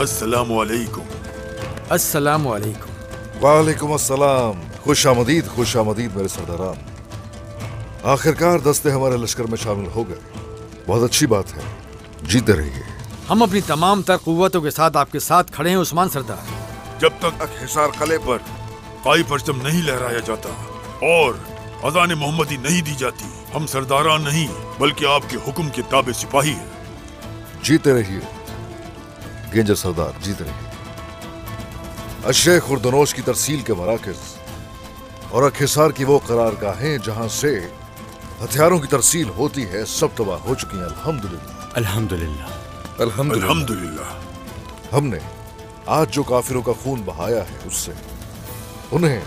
अस्सलामु अलैकुम। अस्सलामु अलैकुम। वालेकुम अस्सलाम। खुशामदीद खुशामदीद मेरे सरदारान। आखिरकार दस्ते हमारे लश्कर में शामिल हो गए। बहुत अच्छी बात है, जीते रहिए। हम अपनी तमाम तर कुव्वतों के साथ आपके साथ खड़े हैं उस्मान सरदार। जब तक हिसार किले पर काई परचम नहीं लहराया जाता और अज़ान मोहम्मदी नहीं दी जाती, हम सरदारान नहीं बल्कि आपके हुक्म के ताबे सिपाही हैं। जीते रहिए गेंजर सरदार, जीते रहिए। अशेख उर्दनोश की तरसील के मराकज और हिसार की वो करारगाहें जहां से हथियारों की तरसील होती है, सब तबाह हो चुकी हैं। अल्हम्दुलिल्लाह अल्हम्दुलिल्लाह अल्हम्दुलिल्लाह। अल्हम्दुलिल्लाह। हमने आज जो काफिरों का खून बहाया है, उससे उन्हें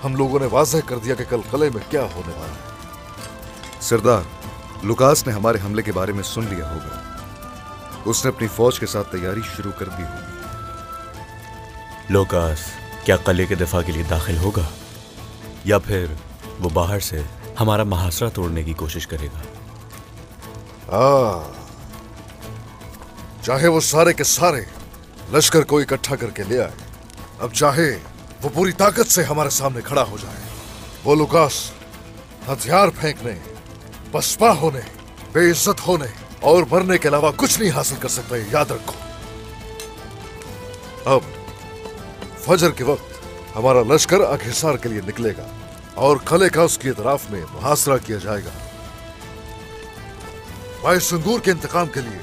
हम लोगों ने वाज़ह कर दिया कि कल किले में क्या होने वाला है। सरदार, लुकास ने हमारे हमले के बारे में सुन लिया होगा। उसने अपनी फौज के साथ तैयारी शुरू कर दी होगी। लुकास क्या किले के दिफा के लिए दाखिल होगा या फिर वो बाहर से हमारा महासरा तोड़ने की कोशिश करेगा? चाहे वो सारे के सारे लश्कर को इकट्ठा करके ले आए, अब चाहे वो पूरी ताकत से हमारे सामने खड़ा हो जाए, वो लुकास हथियार फेंकने, पसपा होने, बेइज्जत होने और मरने के अलावा कुछ नहीं हासिल कर सकता, याद रखो। अब फजर के वक्त हमारा लश्कर अहिसार के लिए निकलेगा और किले का उसकी इतराफ में मुहासरा किया जाएगा। भाई संगूर के इंतकाम के लिए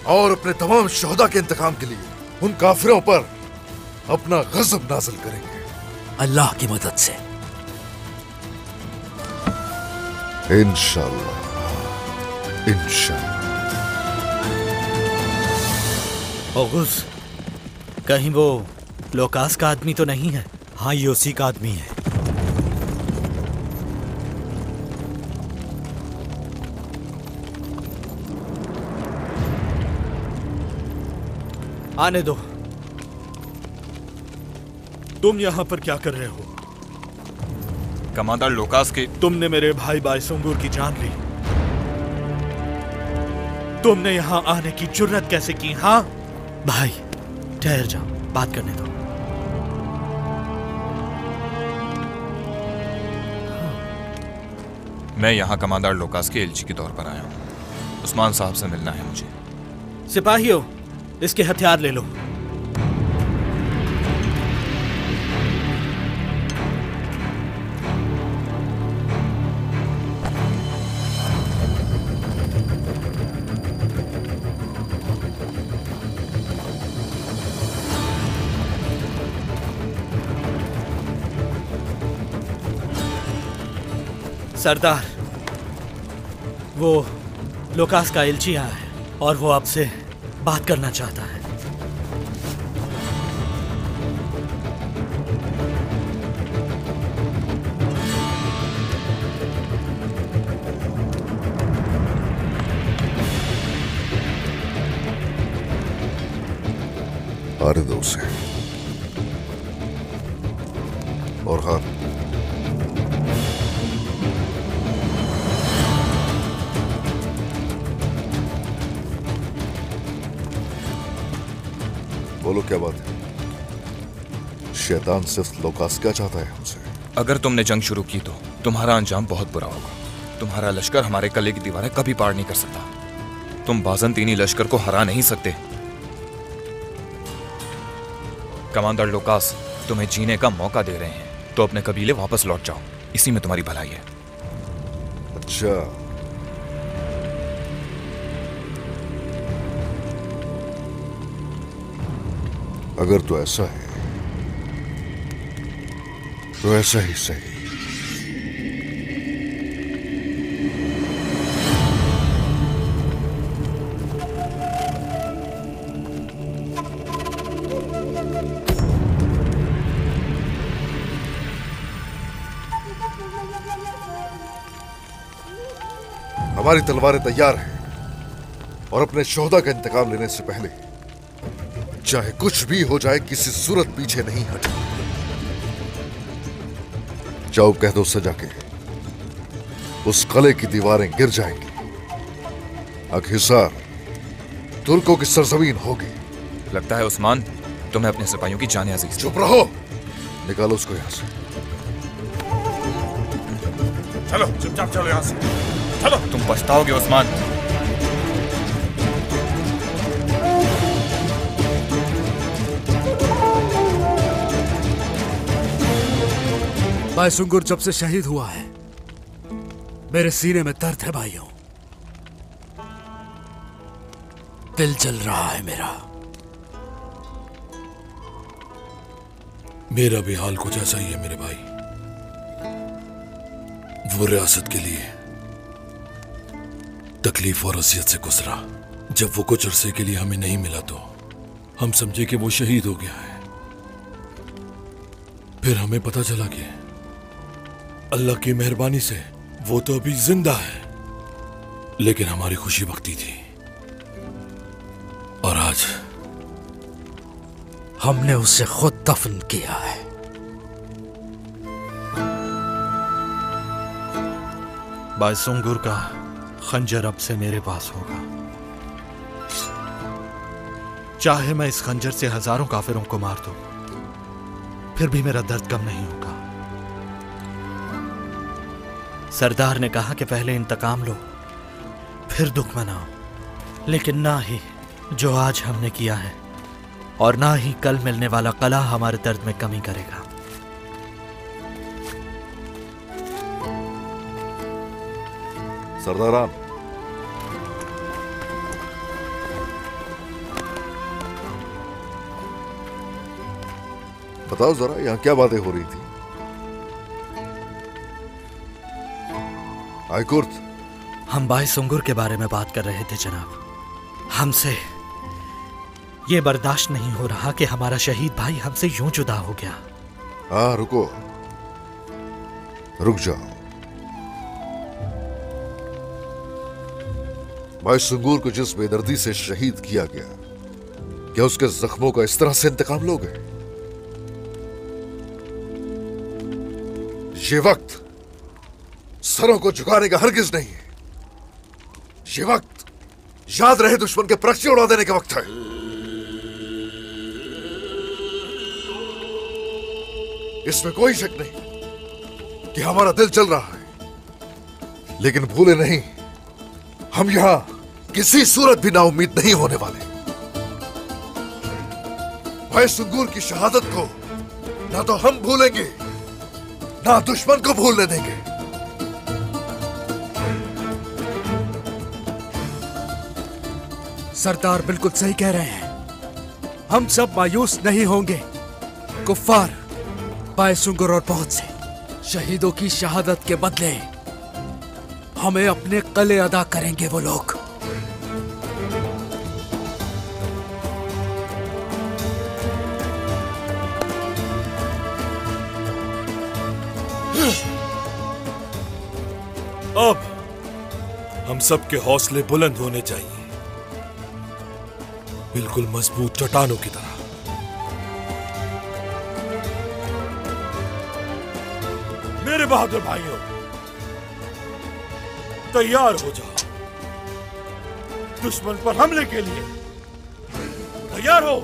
और अपने तमाम शोहदा के इंतकाम के लिए उन काफिरों पर अपना गजब नाज़िल करेंगे अल्लाह की मदद से, इंशाअल्लाह इंशाअल्लाह। औगुस, कहीं वो लोकास का आदमी तो नहीं है? हाँ, ये उसी का आदमी है। आने दो। तुम यहां पर क्या कर रहे हो? कमांडर लोकास के तुमने मेरे भाई बायसुंगुर की जान ली। तुमने यहां आने की जुर्रत कैसे की? हाँ भाई, ठहर जाओ, बात करने दो। मैं यहाँ कमांडर लोकास के एलची के तौर पर आया हूँ। उस्मान साहब से मिलना है मुझे। सिपाहियों, इसके हथियार ले लो। सरदार, वो लोकास का एलची आया है और वो आपसे बात करना चाहता है। आने दो उसे। और हाँ, बोलो क्या बात है? शैतान सिर्फ लोकास क्या चाहता है हमसे? अगर तुमने जंग शुरू की तो तुम्हारा अंजाम बहुत बुरा होगा। तुम्हारा लश्कर हमारे किले की दीवारें कभी पार नहीं कर सकता। तुम बाज़ंतीनी लश्कर को हरा नहीं सकते। कमांडर लोकास तुम्हें जीने का मौका दे रहे हैं, तो अपने कबीले वापस लौट जाओ। इसी में तुम्हारी भलाई है। अच्छा, अगर तो ऐसा है तो ऐसा ही सही। हमारी तलवारें तैयार हैं और अपने शोहदा का इंतकाम लेने से पहले चाहे कुछ भी हो जाए, किसी सूरत पीछे नहीं हटे। जाओ कह दो सजा के उस किले की दीवारें गिर जाएंगी। अहिसार तुर्कों की सरजमीन होगी लगता है उस्मान तुम्हें अपने सिपाहियों की जान अजीज। चुप रहो, निकालो उसको यहां से। चलो चुपचाप चलो यहां से, चलो। तुम पछताओगे उस्मान। भाई सुंगुर जब से शहीद हुआ है मेरे सीने में दर्द है भाइयों, दिल जल रहा है मेरा। मेरा भी हाल कुछ ऐसा ही है मेरे भाई। वो रियासत के लिए तकलीफ और असियत से गुजरा। जब वो कुछ अरसे के लिए हमें नहीं मिला तो हम समझे कि वो शहीद हो गया है। फिर हमें पता चला कि अल्लाह की मेहरबानी से वो तो अभी जिंदा है, लेकिन हमारी खुशी वक्ती थी। और आज हमने उसे खुद दफन किया है। बायसुंगुर का खंजर अब से मेरे पास होगा। चाहे मैं इस खंजर से हजारों काफिरों को मार दूं, फिर भी मेरा दर्द कम नहीं होगा। सरदार ने कहा कि पहले इंतकाम लो, फिर दुख मनाओ, लेकिन ना ही जो आज हमने किया है और ना ही कल मिलने वाला कला हमारे दर्द में कमी करेगा। सरदारान, बताओ जरा यहां क्या बातें हो रही थी? आयकुर्त, हम बायसुंगुर के बारे में बात कर रहे थे जनाब। हमसे ये बर्दाश्त नहीं हो रहा कि हमारा शहीद भाई हमसे यूं जुदा हो गया। हाँ रुको, रुक जाओ। भाई सुंगूर को जिस बेदर्दी से शहीद किया गया, क्या उसके जख्मों का इस तरह से इंतकाम लोगे? ये वक्त सरों को झुकाने का हरगिज नहीं है। ये वक्त याद रहे दुश्मन के परखचे उड़ा देने का वक्त है। इसमें कोई शक नहीं कि हमारा दिल चल रहा है, लेकिन भूले नहीं, हम यहां किसी सूरत भी नाउम्मीद नहीं होने वाले। भाई सुंगूर की शहादत को ना तो हम भूलेंगे, ना दुश्मन को भूलने देंगे। सरदार बिल्कुल सही कह रहे हैं। हम सब मायूस नहीं होंगे। कुफ्फार, बायसुंगुर और बहुत से शहीदों की शहादत के बदले हमें अपने कले अदा करेंगे वो लोग। अब हम सबके हौसले बुलंद होने चाहिए, बिल्कुल मजबूत चट्टानों की तरह। मेरे बहादुर भाइयों, तैयार हो जाओ दुश्मन पर हमले के लिए। तैयार हो।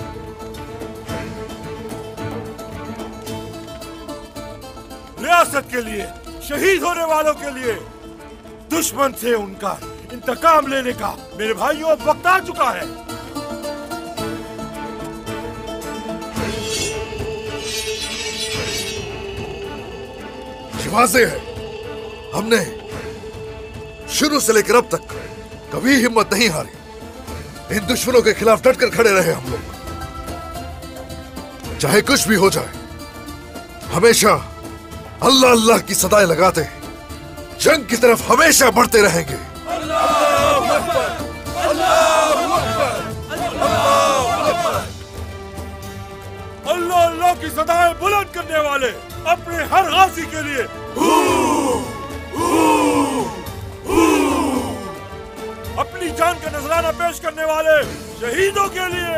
रियासत के लिए, शहीद होने वालों के लिए, दुश्मन से उनका इंतकाम लेने का मेरे भाइयों अब वक्त आ चुका है। वाज़ेह है, हमने शुरू से लेकर अब तक कभी हिम्मत नहीं हारी। इन दुश्मनों के खिलाफ डटकर खड़े रहे हम लोग। चाहे कुछ भी हो जाए, हमेशा अल्लाह अल्लाह की सदाएं लगाते जंग की तरफ हमेशा बढ़ते रहेंगे। अल्लाह अल्लाह की सदाएं बुलंद करने वाले अपने हर गाजी के लिए अपनी जान का नजराना पेश करने वाले शहीदों के लिए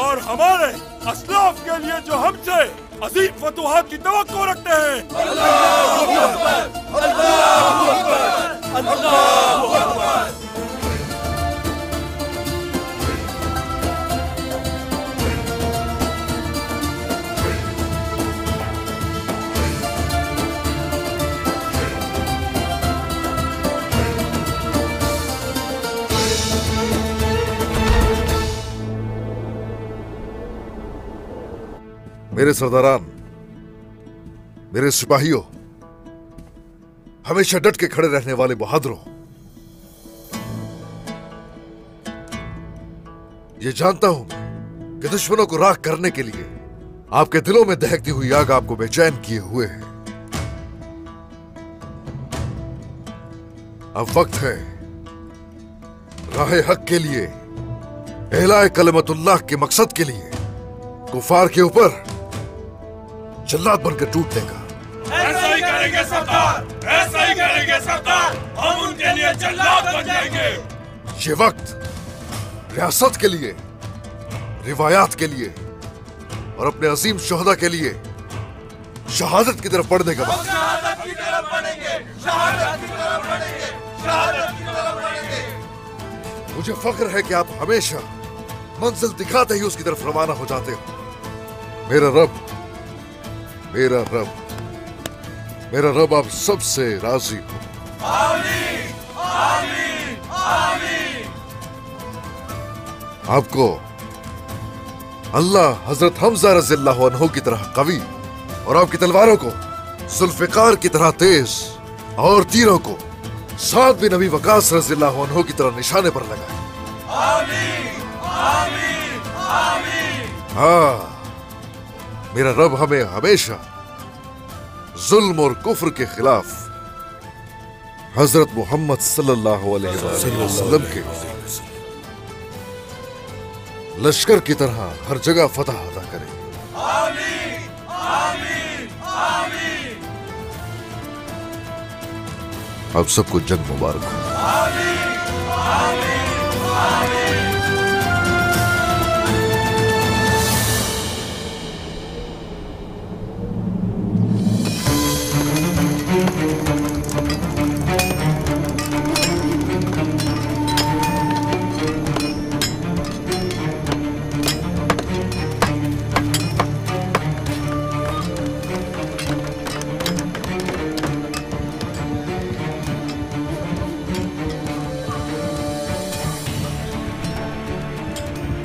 और हमारे असलाफ के लिए जो हमसे अजीम फतूहात की तवक्को रखते हैं। अल्लाहू अकबर, अल्लाहू अकबर, अल्लाहू अकबर। मेरे सरदारान, मेरे सिपाहियों, हमेशा डट के खड़े रहने वाले बहादुरों, ये जानता हूं कि दुश्मनों को राख करने के लिए आपके दिलों में दहकती हुई आग आपको बेचैन किए हुए है। अब वक्त है राहे हक के लिए, एलाए कलमतुल्लाह के मकसद के लिए कुफार के ऊपर जल्लाद बनकर टूटने का। ऐसा ही करेंगे सरदार, ऐसा ही करेंगे सरदार, हम उनके लिए जल्लाद बन जाएंगे। ये वक्त रियासत के लिए, रिवायात के लिए और अपने अजीम शोहदा के लिए शहादत की तरफ बढ़ने का वक्त। शहादत की तरफ बढ़ेंगे, शहादत की तरफ बढ़ेंगे, शहादत की तरफ बढ़ेंगे। मुझे फख्र है कि आप हमेशा मंजिल दिखाते ही उसकी तरफ रवाना हो जाते हो। मेरा रब, मेरा रब, मेरा रब आप सबसे राजी हो। आमीन, आमीन, आमीन। आपको अल्लाह हजरत हमजा रज़ियल्लाहु अन्हु की तरह कवी और आपकी तलवारों को जुल्फ़िकार की तरह तेज और तीरों को साद बिन नबी वकास रज़ियल्लाहु अन्हु की तरह निशाने पर लगाए। आमीन, आमीन, आमीन। हाँ, मेरा रब हमें हमेशा जुल्म और कुफ्र के खिलाफ हजरत मोहम्मद सल्लल्लाहु अलैहि वसल्लम के लश्कर की तरह हर जगह फतह अता करे। आमीन, आमीन, आमीन। आप सबको जंग मुबारक हो। आमीन, आमीन, आमीन।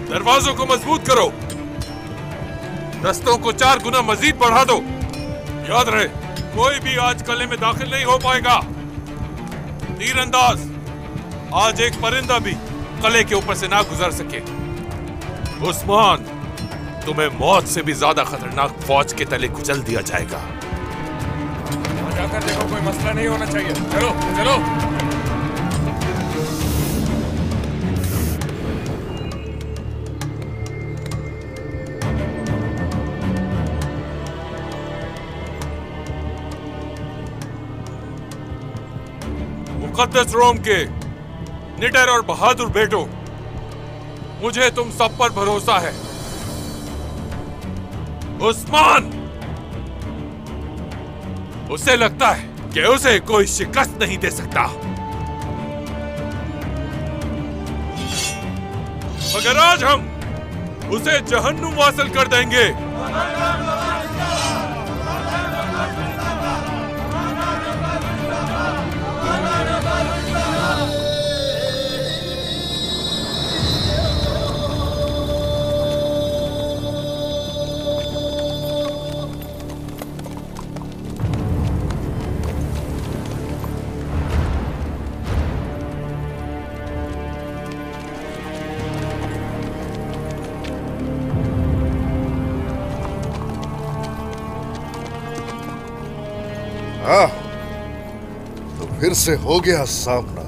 दरवाजों को मजबूत करो, रस्तों को 4 गुना मजीद बढ़ा दो। याद रहे, कोई भी आज किले में दाखिल नहीं हो पाएगा। तीरंदाज, आज एक परिंदा भी किले के ऊपर से ना गुजर सके। उस्मान, तुम्हें मौत से भी ज्यादा खतरनाक फौज के तले कुचल दिया जाएगा। जाकर देखो, कोई मसला नहीं होना चाहिए। चलो चलो। मुकद्दस रोम के निडर और बहादुर बेटों, मुझे तुम सब पर भरोसा है। उस्मान, उसे लगता है कि उसे कोई शिकस्त नहीं दे सकता, मगर आज हम उसे जहन्नुम वासिल कर देंगे। हाँ, तो फिर से हो गया सामना।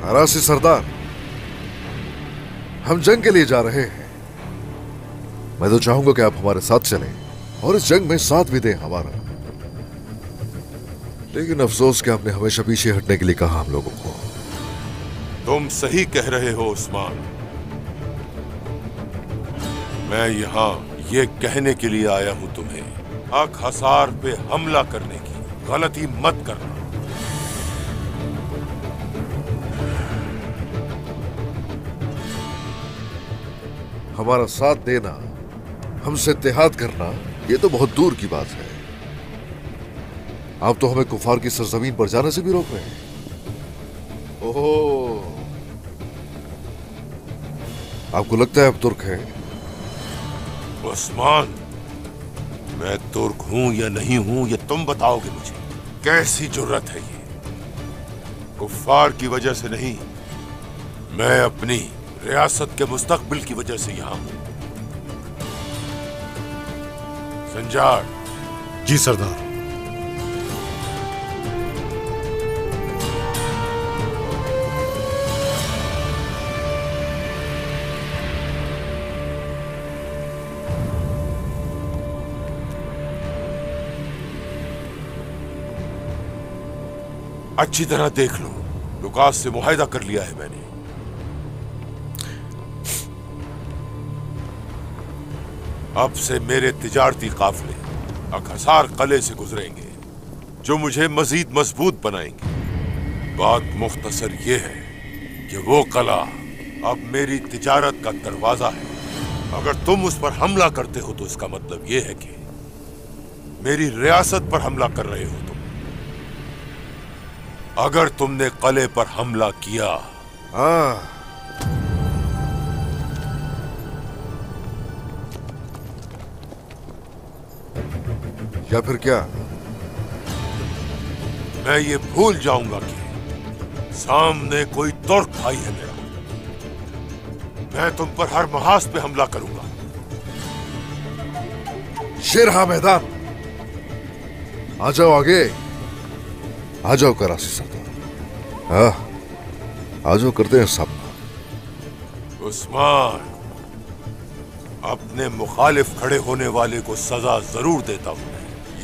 हरासी सरदार, हम जंग के लिए जा रहे हैं। मैं तो चाहूंगा कि आप हमारे साथ चलें और इस जंग में साथ भी दें हमारा। लेकिन अफसोस कि आपने हमेशा पीछे हटने के लिए कहा हम लोगों को। तुम सही कह रहे हो उस्मान। मैं यहाँ ये कहने के लिए आया हूँ तुम्हें, हक हसार पे हमला करने की गलती मत करना। हमारा साथ देना, हमसे इत्तेहाद करना, ये तो बहुत दूर की बात है। आप तो हमें कुफार की सरजमीन पर जाने से भी रोक रहे हैं। ओह, आपको लगता है आप तुर्क है? उस्मान, मैं तुर्क हूं या नहीं हूं ये तुम बताओगे मुझे। कैसी जुर्रत है ये? कुफ्फार की वजह से नहीं, मैं अपनी रियासत के मुस्तकबिल की वजह से यहां हूं। संजार। जी सरदार। अच्छी तरह देख लो, लुकास से मुआहिदा कर लिया है मैंने। अब से मेरे तिजारती काफिले अकसार कले से गुजरेंगे, जो मुझे मजीद मजबूत बनाएंगे। बात मुख्तसर ये है कि वो कला अब मेरी तिजारत का दरवाजा है। अगर तुम उस पर हमला करते हो तो इसका मतलब ये है कि मेरी रियासत पर हमला कर रहे हो तुम। अगर तुमने कले पर हमला किया, या फिर क्या? मैं ये भूल जाऊंगा कि सामने कोई तुर्क भाई है मेरा। मैं तुम पर हर महाज पे हमला करूंगा। शेरहा मैदान, आ जाओ आगे, आ जाओ कराची सरदार। हाँ, आ जाओ, करते हैं सब। उस्मान, अपने मुखालिफ खड़े होने वाले को सजा जरूर देता हूं,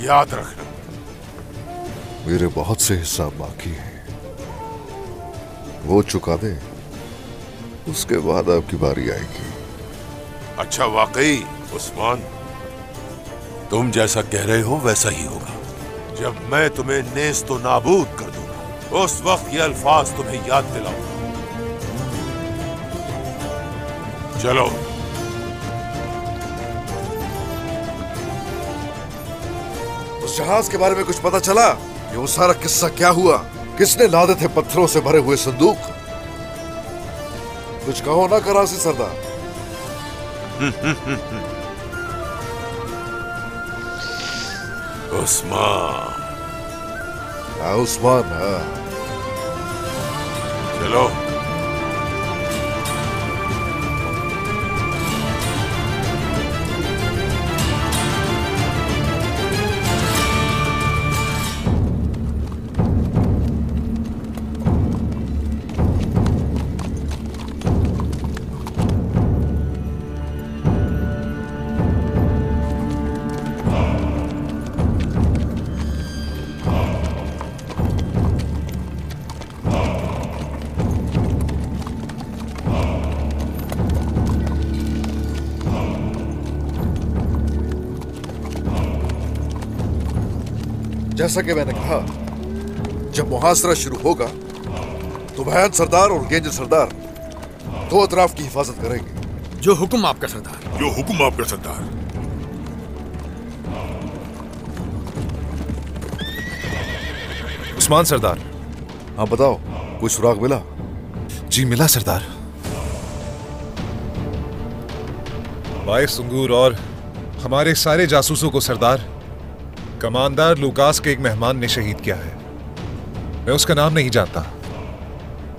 याद रखना। मेरे बहुत से हिसाब बाकी हैं, वो चुका दे, उसके बाद आपकी बारी आएगी। अच्छा, वाकई उस्मान, तुम जैसा कह रहे हो वैसा ही होगा। जब मैं तुम्हें नेस्तो नाबूद कर दूंगा, उस वक्त ये अल्फाज तुम्हें याद दिलाऊंगा। चलो। उस जहाज के बारे में कुछ पता चला? ये वो सारा किस्सा क्या हुआ? किसने लादे थे पत्थरों से भरे हुए संदूक? कुछ कहो ना कराची सरदार। उस्मान। उस्मान, हाँ। चलो। जैसा कि मैंने कहा, जब मुहासरा शुरू होगा तो बयान सरदार और गेंज सरदार दो अतराफ की हिफाजत करेंगे। जो हुक्म आपका सरदार। जो हुक्म आपका सरदार। उस्मान सरदार। हाँ बताओ, कोई सुराग मिला? जी मिला सरदार। बाय सुंगूर और हमारे सारे जासूसों को सरदार, कमांडर लुकास के एक मेहमान ने शहीद किया है। मैं उसका नाम नहीं जानता,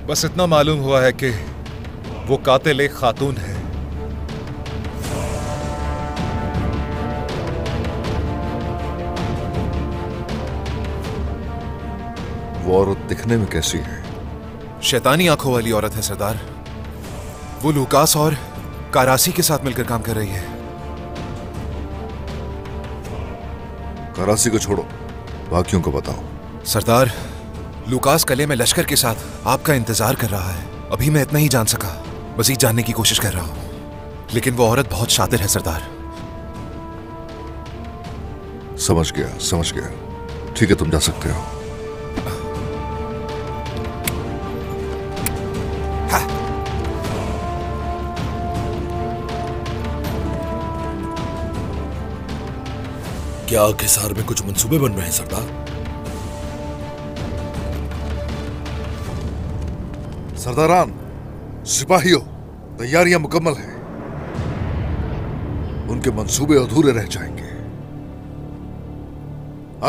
बस इतना मालूम हुआ है कि वो कातिल एक खातून है। वो औरत दिखने में कैसी है? शैतानी आंखों वाली औरत है सरदार। वो लुकास और कारासी के साथ मिलकर काम कर रही है। कराची को छोड़ो, बाकियों को बताओ। सरदार, लुकास कले में लश्कर के साथ आपका इंतजार कर रहा है। अभी मैं इतना ही जान सका, मजीद जानने की कोशिश कर रहा हूं। लेकिन वो औरत बहुत शातिर है सरदार। समझ गया, समझ गया। ठीक है, तुम जा सकते हो। क्या हिसार में कुछ मंसूबे बन रहे हैं सरदार? सरदारान, सिपाहियों, तैयारियां मुकम्मल हैं। उनके मंसूबे अधूरे रह जाएंगे।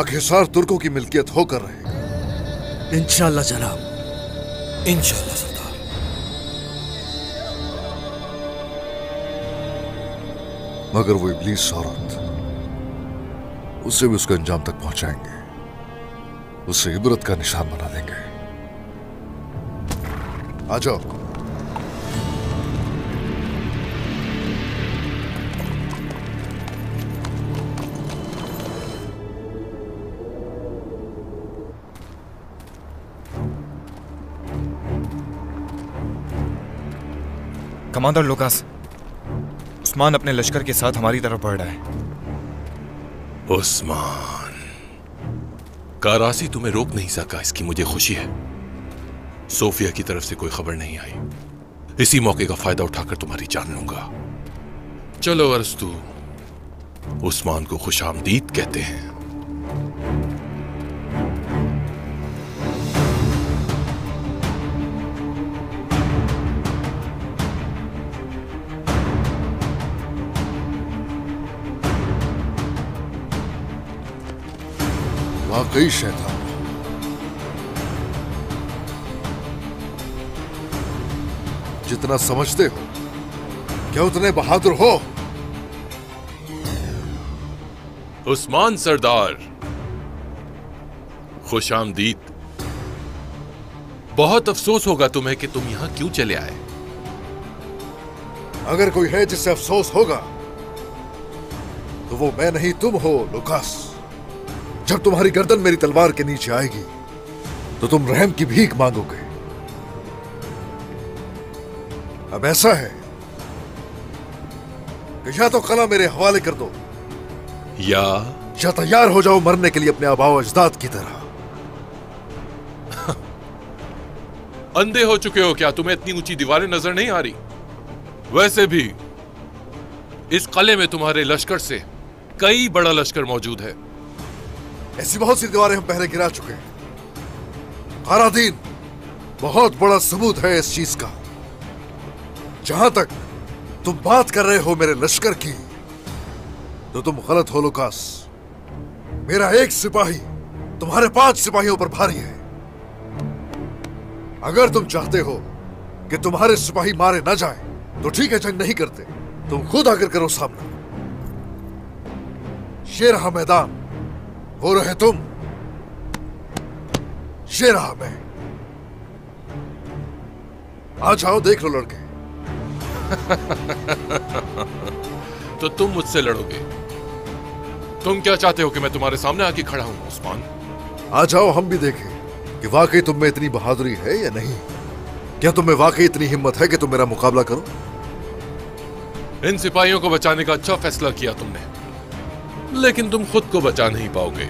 हिसार तुर्कों की मिल्कियत होकर रहेगी। इंशाअल्लाह जनाब, इंशाअल्लाह सरदार। मगर वो इब्लीस औरत, उसे भी उसके अंजाम तक पहुंचाएंगे, उसे इबरत का निशान बना देंगे। आ जाओ। कमांडर लुकास, उस्मान अपने लश्कर के साथ हमारी तरफ बढ़ रहा है। उस्मान, कारासी तुम्हें रोक नहीं सका, इसकी मुझे खुशी है। सोफिया की तरफ से कोई खबर नहीं आई। इसी मौके का फायदा उठाकर तुम्हारी जान लूंगा। चलो अरस्तु, उस्मान को खुशामदीद कहते हैं। वाकई शैतान, जितना समझते हो क्या उतने बहादुर हो? उस्मान सरदार, खुशामदीद। बहुत अफसोस होगा तुम्हें कि तुम यहां क्यों चले आए। अगर कोई है जिससे अफसोस होगा तो वो मैं नहीं, तुम हो लुकास। जब तुम्हारी गर्दन मेरी तलवार के नीचे आएगी तो तुम रहम की भीख मांगोगे। अब ऐसा है कि या तो कला मेरे हवाले कर दो या तैयार हो जाओ मरने के लिए अपने आबाओ अजदाद की तरह। अंधे हो चुके हो क्या? तुम्हें इतनी ऊंची दीवारें नजर नहीं आ रही? वैसे भी इस किले में तुम्हारे लश्कर से कई बड़ा लश्कर मौजूद है। ऐसी बहुत सी दीवारें हम पहले गिरा चुके हैं। कारादीन बहुत बड़ा सबूत है इस चीज का। जहां तक तुम बात कर रहे हो मेरे लश्कर की, तो तुम गलत हो लुकास। मेरा एक सिपाही तुम्हारे 5 सिपाहियों पर भारी है। अगर तुम चाहते हो कि तुम्हारे सिपाही मारे ना जाए तो ठीक है, जंग नहीं करते, तुम खुद आकर करो सामना। ये रहा मैदान, वो रहे तुम, ये रहा मैं। आ जाओ, देख लो लड़के। तो तुम मुझसे लड़ोगे? तुम क्या चाहते हो कि मैं तुम्हारे सामने आके खड़ा हूं उस्मान? आ जाओ, हम भी देखें कि वाकई तुम में इतनी बहादुरी है या नहीं। क्या तुम में वाकई इतनी हिम्मत है कि तुम मेरा मुकाबला करो? इन सिपाहियों को बचाने का अच्छा फैसला किया तुमने, लेकिन तुम खुद को बचा नहीं पाओगे।